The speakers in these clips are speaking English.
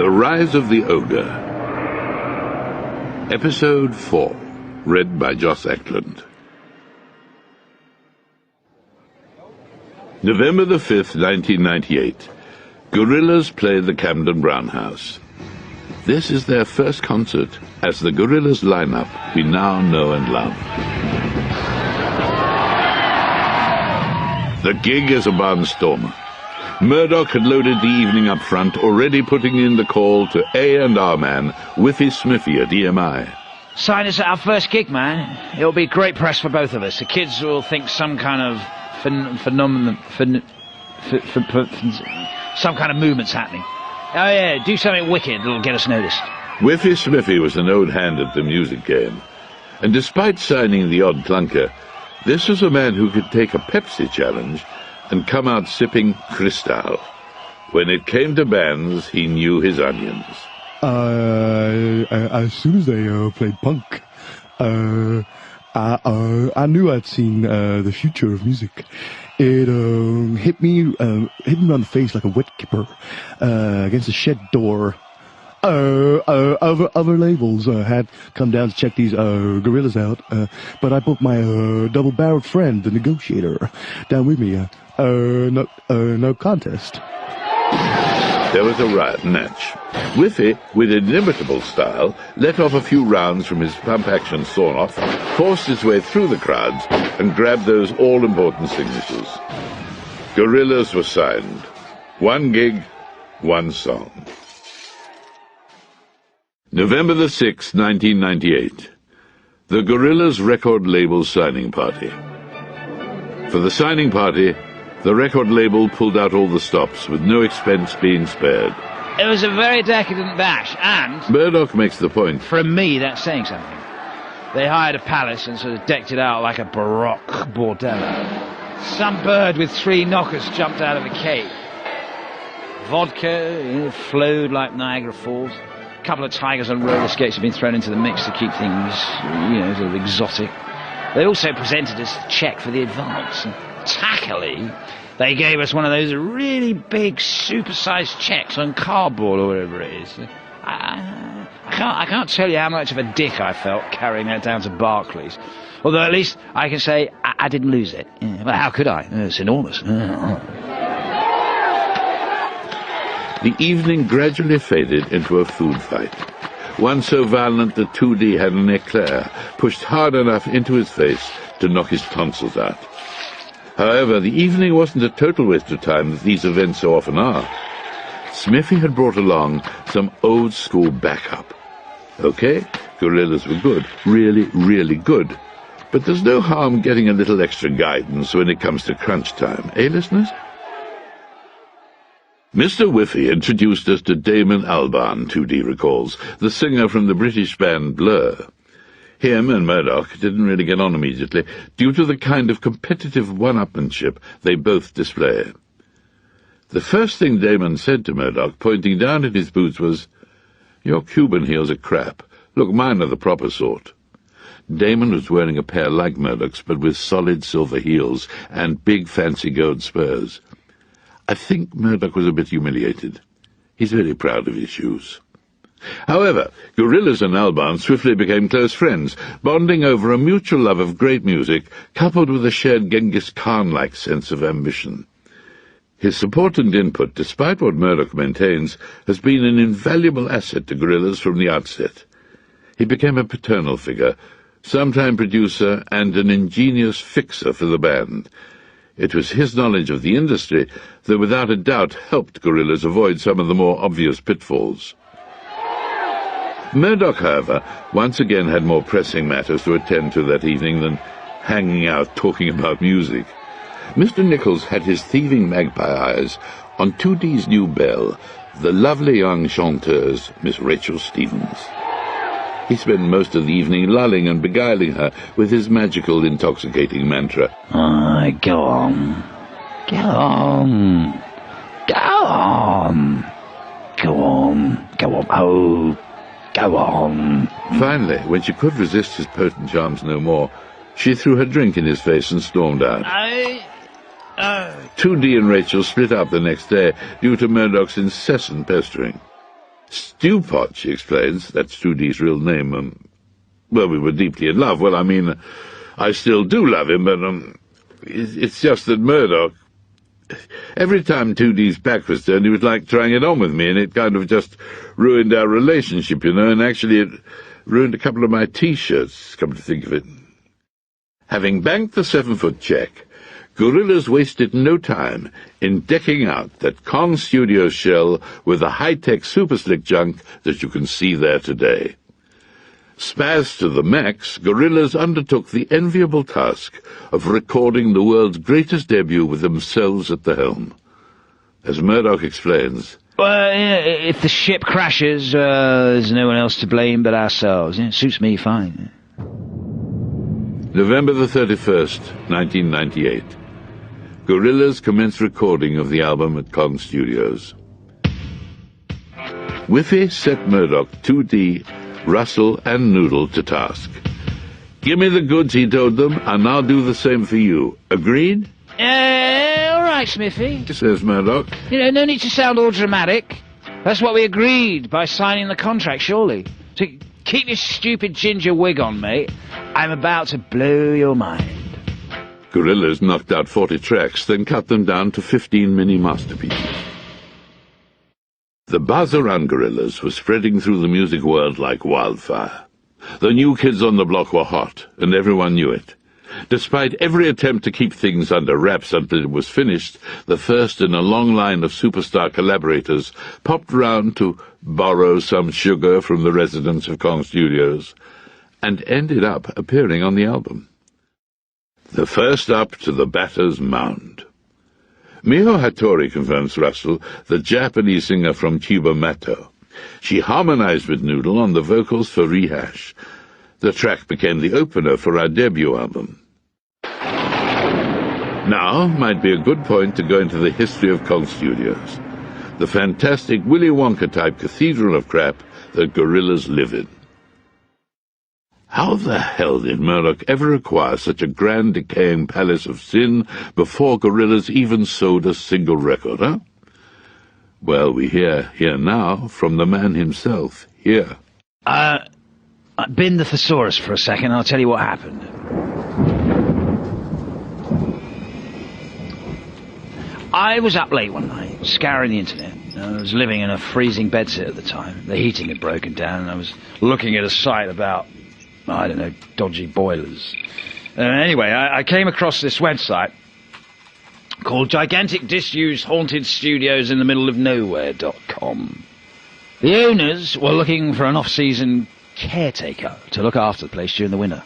The Rise of the Ogre. Episode 4. Read by Joss Ackland. November the 5th, 1998. Gorillaz play the Camden Brown House. This is their first concert as the Gorillaz lineup we now know and love. The gig is a barnstormer. Murdoch had loaded the evening up front, already putting in the call to A&R man, Whiffy Smiffy at EMI. Sign us at our first gig, man. It'll be great press for both of us. The kids will think some kind of phenomenon, some kind of movement's happening. Oh yeah, do something wicked that'll get us noticed. Whiffy Smiffy was an old hand at the music game, and despite signing the odd clunker, this was a man who could take a Pepsi challenge and come out sipping Cristal. When it came to bands, he knew his onions. As soon as they played punk, I knew I'd seen the future of music. It hit me on the face like a wet kipper against a shed door. Other labels had come down to check these Gorillaz out, but I put my double-barreled friend, the negotiator, down with me. No contest. There was a riot match. Whiffy, with inimitable style, let off a few rounds from his pump-action sawn-off, forced his way through the crowds, and grabbed those all-important signatures. Gorillaz was signed. One gig, one song. November the 6th, 1998. The Gorillaz record label signing party. For the signing party, the record label pulled out all the stops, with no expense being spared. It was a very decadent bash, and Murdoch makes the point. from me, that's saying something. They hired a palace and sort of decked it out like a Baroque bordello. Some bird with 3 knockers jumped out of a cave. Vodka flowed like Niagara Falls. A couple of tigers on roller skates have been thrown into the mix to keep things, sort of exotic. They also presented us the check for the advance. And tackily, they gave us one of those really big, super-sized checks on cardboard or whatever it is. I can't tell you how much of a dick I felt carrying that down to Barclays. Although at least I can say I didn't lose it. Yeah, but how could I? It's enormous. The evening gradually faded into a food fight. One so violent that 2D had an eclair pushed hard enough into his face to knock his tonsils out. However, the evening wasn't a total waste of time that these events so often are. Smiffy had brought along some old-school backup. Okay, Gorillaz were good, really, really good. But there's no harm getting a little extra guidance when it comes to crunch time, eh, listeners? Mr. Whiffy introduced us to Damon Albarn, 2D recalls, the singer from the British band Blur. Him and Murdoch didn't really get on immediately, due to the kind of competitive one-upmanship they both display. The first thing Damon said to Murdoch, pointing down at his boots, was, "Your Cuban heels are crap. Look, mine are the proper sort." Damon was wearing a pair like Murdoch's, but with solid silver heels and big fancy gold spurs. I think Murdoch was a bit humiliated. He's very proud of his shoes. However, Gorillaz and Albarn swiftly became close friends, bonding over a mutual love of great music, coupled with a shared Genghis Khan-like sense of ambition. His support and input, despite what Murdoch maintains, has been an invaluable asset to Gorillaz from the outset. He became a paternal figure, sometime producer, and an ingenious fixer for the band. It was his knowledge of the industry that without a doubt helped Gorillaz avoid some of the more obvious pitfalls. Murdoch, however, once again had more pressing matters to attend to that evening than hanging out talking about music. Mr. Nichols had his thieving magpie eyes on 2D's new belle, the lovely young chanteuse, Miss Rachel Stevens. He spent most of the evening lulling and beguiling her with his magical, intoxicating mantra. Go on. Go on. Go on. Go on. Go on. Oh, go on. Finally, when she could resist his potent charms no more, she threw her drink in his face and stormed out. 2D and Rachel split up the next day due to Murdoch's incessant pestering. Stewpot, she explains, that's 2D's real name. Well, we were deeply in love. Well, I mean, I still do love him, but it's just that Murdoch, every time 2D's back was turned, he was like trying it on with me, and it kind of just ruined our relationship, you know, and actually it ruined a couple of my T-shirts, come to think of it. Having banked the 7-foot check, Gorillaz wasted no time in decking out that Kong Studios shell with the high-tech super slick junk that you can see there today. Spaz to the max, Gorillaz undertook the enviable task of recording the world's greatest debut with themselves at the helm. As Murdoch explains, well, if the ship crashes, there's no one else to blame but ourselves. Suits me fine. November the 31st, 1998. Gorillaz commenced recording of the album at Kong Studios. Whiffy set Murdoch, 2D, Russell and Noodle to task. Give me the goods, he told them, and I'll do the same for you. Agreed? All right, Smithy, says Murdoch. No need to sound all dramatic. That's what we agreed by signing the contract, surely. So keep your stupid ginger wig on, mate. I'm about to blow your mind. Gorillaz knocked out 40 tracks, then cut them down to 15 mini-masterpieces. The buzz around Gorillaz was spreading through the music world like wildfire. The new kids on the block were hot, and everyone knew it. Despite every attempt to keep things under wraps until it was finished, the first in a long line of superstar collaborators popped round to borrow some sugar from the residents of Kong Studios, and ended up appearing on the album. The first up to the batter's mound. Miho Hattori confirms Russell, the Japanese singer from Chiba Mato. She harmonized with Noodle on the vocals for Rehash. The track became the opener for our debut album. Now might be a good point to go into the history of Kong Studios, the fantastic Willy Wonka-type cathedral of crap that Gorillaz live in. How the hell did Murdoch ever acquire such a grand decaying palace of sin before Gorillaz even sold a single record, huh? Well, we hear here now from the man himself, here. Bin the thesaurus for a second, I'll tell you what happened. I was up late one night, scouring the internet. I was living in a freezing bedsit at the time. The heating had broken down, and I was looking at a site about, I don't know, dodgy boilers. Anyway, I came across this website called Gigantic Disused Haunted Studios in the Middle of Nowhere.com. The owners were looking for an off-season caretaker to look after the place during the winter.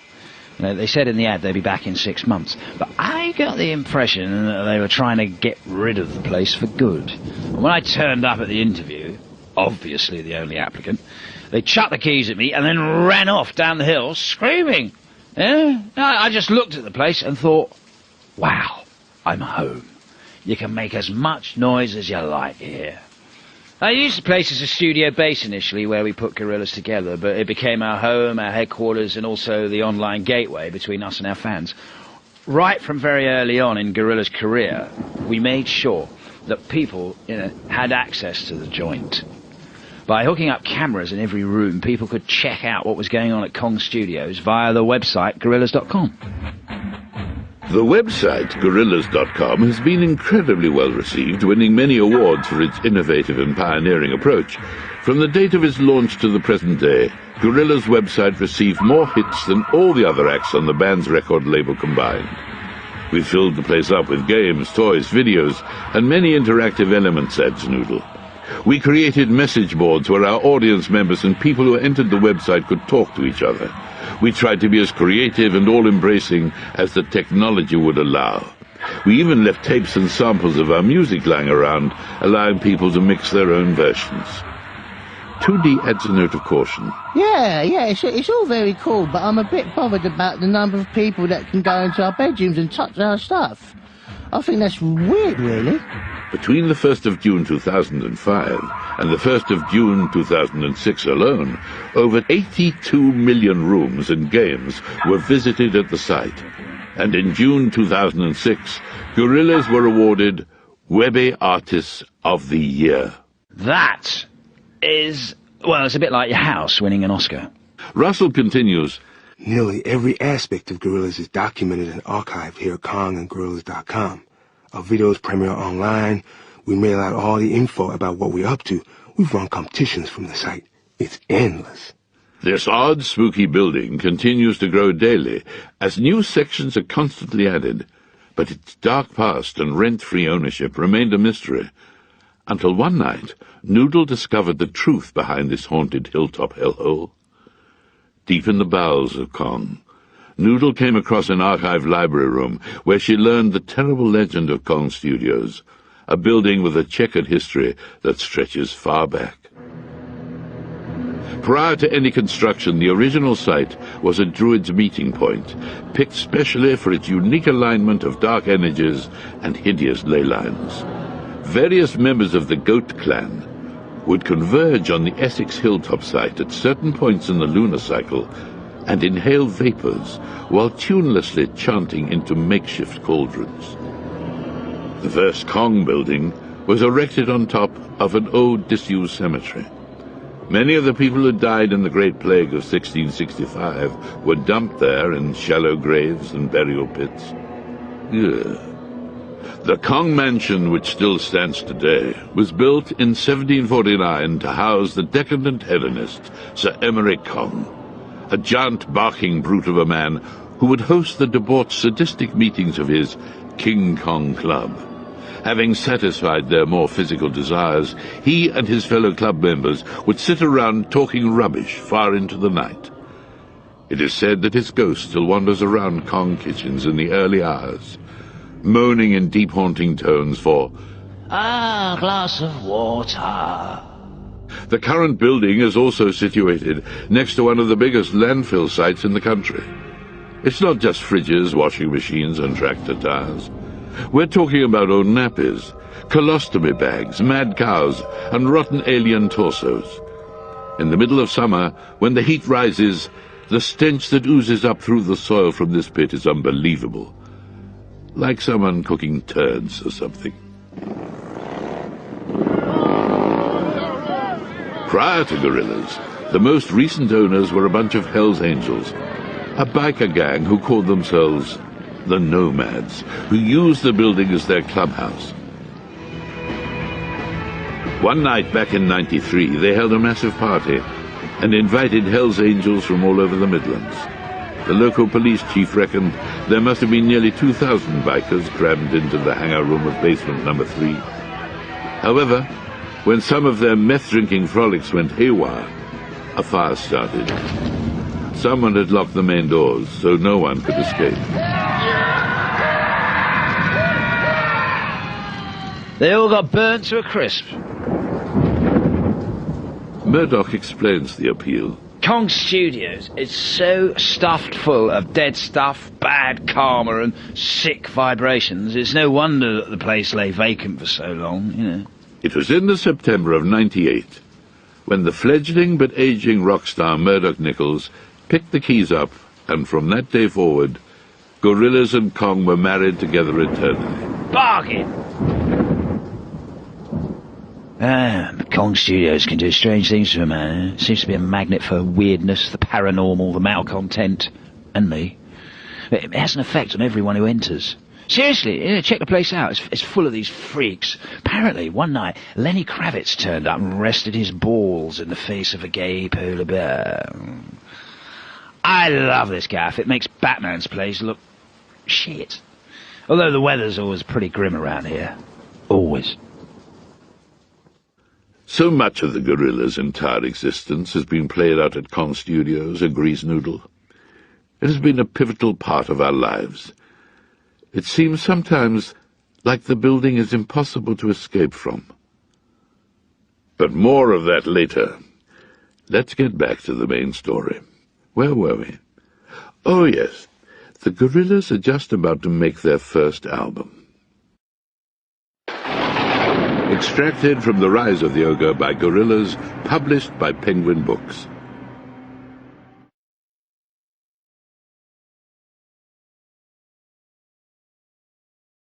They said in the ad they'd be back in 6 months, but I got the impression that they were trying to get rid of the place for good. And when I turned up at the interview, obviously the only applicant, they chucked the keys at me and then ran off down the hill screaming. I just looked at the place and thought, wow, I'm home. You can make as much noise as you like here. I used the place as a studio base initially where we put Gorillaz together, but it became our home, our headquarters, and also the online gateway between us and our fans. Right from very early on in Gorillaz' career, we made sure that people, had access to the joint. By hooking up cameras in every room, people could check out what was going on at Kong Studios via the website Gorillaz.com. The website, Gorillaz.com, has been incredibly well received, winning many awards for its innovative and pioneering approach. From the date of its launch to the present day, Gorillaz' website received more hits than all the other acts on the band's record label combined. We filled the place up with games, toys, videos, and many interactive elements, adds Noodle. We created message boards where our audience members and people who entered the website could talk to each other. We tried to be as creative and all-embracing as the technology would allow. We even left tapes and samples of our music lying around, allowing people to mix their own versions. 2D adds a note of caution. Yeah, it's all very cool, but I'm a bit bothered about the number of people that can go into our bedrooms and touch our stuff. I think that's weird, really. Between the 1st of June 2005 and the 1st of June 2006 alone, over 82 million rooms and games were visited at the site. And in June 2006, Gorillaz were awarded Webby Artists of the Year. That is Well, it's a bit like your house winning an Oscar. Russell continues, Nearly every aspect of Gorillaz is documented and archived here at Kong and Gorillaz.com. Our videos premiere online. We mail out all the info about what we're up to. We've run competitions from the site. It's endless. this odd, spooky building continues to grow daily as new sections are constantly added, but its dark past and rent-free ownership remained a mystery, until one night Noodle discovered the truth behind this haunted hilltop hellhole. Deep in the bowels of Kong, Noodle came across an archive library room where she learned the terrible legend of Kong Studios, a building with a checkered history that stretches far back. Prior to any construction, the original site was a druid's meeting point, picked specially for its unique alignment of dark energies and hideous ley lines. Various members of the Goat Clan would converge on the Essex hilltop site at certain points in the lunar cycle and inhale vapors while tunelessly chanting into makeshift cauldrons. The first Kong building was erected on top of an old disused cemetery. Many of the people who died in the Great Plague of 1665 were dumped there in shallow graves and burial pits. Ugh. The Kong Mansion, which still stands today, was built in 1749 to house the decadent hedonist Sir Emmerich Kong, a giant barking brute of a man who would host the debauched sadistic meetings of his King Kong Club. Having satisfied their more physical desires, he and his fellow club members would sit around talking rubbish far into the night. It is said that his ghost still wanders around Kong kitchens in the early hours, moaning in deep haunting tones for, "Ah, a glass of water." The current building is also situated next to one of the biggest landfill sites in the country. It's not just fridges, washing machines, and tractor tires. We're talking about old nappies, colostomy bags, mad cows, and rotten alien torsos. In the middle of summer, when the heat rises, the stench that oozes up through the soil from this pit is unbelievable. Like someone cooking turds or something. Prior to Gorillaz, the most recent owners were a bunch of Hell's Angels, a biker gang who called themselves the Nomads, who used the building as their clubhouse. One night back in '93, they held a massive party and invited Hell's Angels from all over the Midlands. The local police chief reckoned there must have been nearly 2,000 bikers crammed into the hangar room of basement number 3. However, when some of their meth-drinking frolics went haywire, a fire started. Someone had locked the main doors, so no one could escape. They all got burnt to a crisp. Murdoch explains the appeal. Kong Studios is so stuffed full of dead stuff, bad karma, and sick vibrations. It's no wonder that the place lay vacant for so long, you know. It was in the September of '98 when the fledgling but aging rock star Murdoch Nichols picked the keys up, and from that day forward, Gorillaz and Kong were married together eternally. Bargain! Kong Studios can do strange things to a man. It seems to be a magnet for weirdness, the paranormal, the malcontent, and me. It has an effect on everyone who enters. Seriously, check the place out. It's full of these freaks. Apparently, one night, Lenny Kravitz turned up and rested his balls in the face of a gay polar bear. I love this gaff. It makes Batman's place look shit. Although the weather's always pretty grim around here. Always. So much of the Gorillaz' entire existence has been played out at Kong Studios, agrees Noodle. It has been a pivotal part of our lives. It seems sometimes like the building is impossible to escape from. But more of that later. Let's get back to the main story. Where were we? Oh yes, the Gorillaz are just about to make their first album. Extracted from The Rise of the Ogre by Gorillaz, published by Penguin Books.